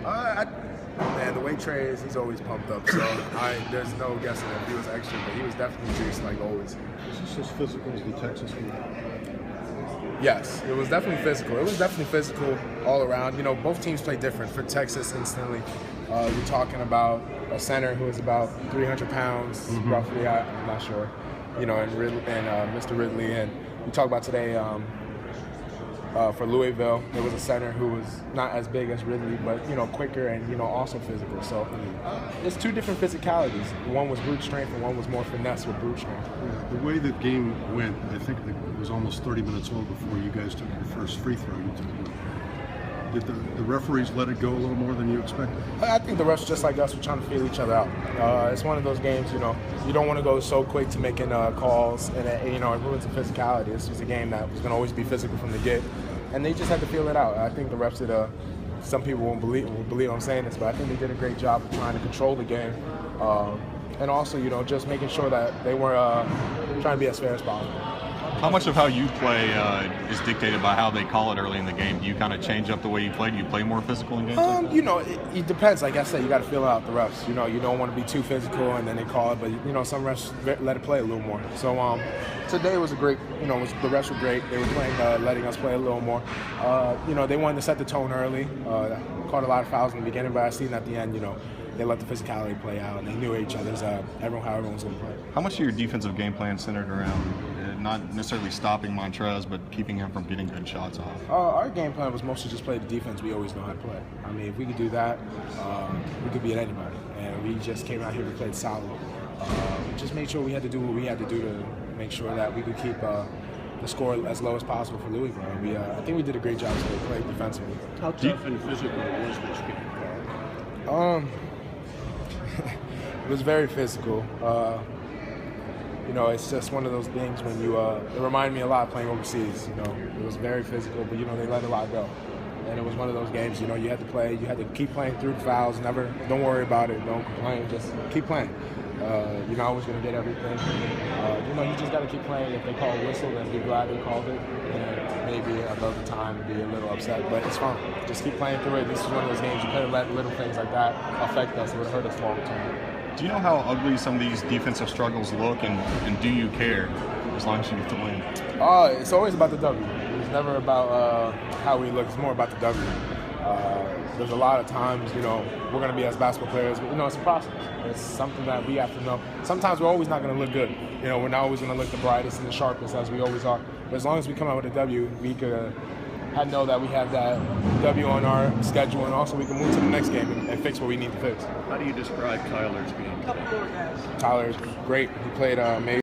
Man, the way Trey is, he's always pumped up. So there's no guessing if he was extra, but he was definitely juiced like always. Is this as physical as the Texas game? Yes, it was definitely physical. It was definitely physical all around. You know, both teams play different. For Texas, instantly, you're talking about a center who is about 300 pounds, roughly. I'm not sure. You know, and Mr. Ridley, and we talk about today. For Louisville, there was a center who was not as big as Ridley, but quicker and also physical. So it's two different physicalities. One was brute strength, and one was more finesse with brute strength. Yeah, the way the game went, I think it was almost 30 minutes old before you guys took your first free throw. Did the referees let it go a little more than you expected? I think the refs, just like us, were trying to feel each other out. It's one of those games, you don't want to go so quick to making calls, and it ruins the physicality. It's just a game that was going to always be physical from the get, and they just had to feel it out. I think the refs did some people won't believe I'm saying this, but I think they did a great job of trying to control the game, and also, just making sure that they were trying to be as fair as possible. How much of how you play is dictated by how they call it early in the game? Do you kind of change up the way you play? Do you play more physical in games like that? It depends. Like I said, you got to feel out the refs. You don't want to be too physical, and then they call it. But some refs let it play a little more. So today was a great. The refs were great. They were playing, letting us play a little more. They wanted to set the tone early. Caught a lot of fouls in the beginning, but I seen at the end, they let the physicality play out, and they knew each other's how everyone was going to play. How much of your defensive game plan centered around not necessarily stopping Montrez, but keeping him from getting good shots off? Our game plan was mostly just play the defense we always know how to play. I mean, if we could do that, we could beat anybody. And we just came out here, we played solid. Just made sure we had to do what we had to do to make sure that we could keep the score as low as possible for Louisville. And I think we did a great job to play defensively. How tough and physical was this game, Karl? It was very physical. It's just one of those things when it reminded me a lot of playing overseas. It was very physical, but they let a lot go. And it was one of those games, you had to play, you had to keep playing through the fouls, don't worry about it, don't complain, just keep playing. You're not always going to get everything. You just got to keep playing. If they call a whistle, then be glad they called it. And maybe another time be a little upset, but it's fine. Just keep playing through it. This is one of those games you couldn't let little things like that affect us. It would hurt us long term. Do you know how ugly some of these defensive struggles look, and do you care as long as you get to win? It's always about the W. It's never about how we look. It's more about the W. There's a lot of times, we're going to be as basketball players, but, it's a process. It's something that we have to know. Sometimes we're always not going to look good. We're not always going to look the brightest and the sharpest as we always are. But as long as we come out with a W, we could know that we have that W on our schedule, and also we can move to the next game and fix what we need to fix. How do you describe Tyler's game? Tyler's great. He played amazing.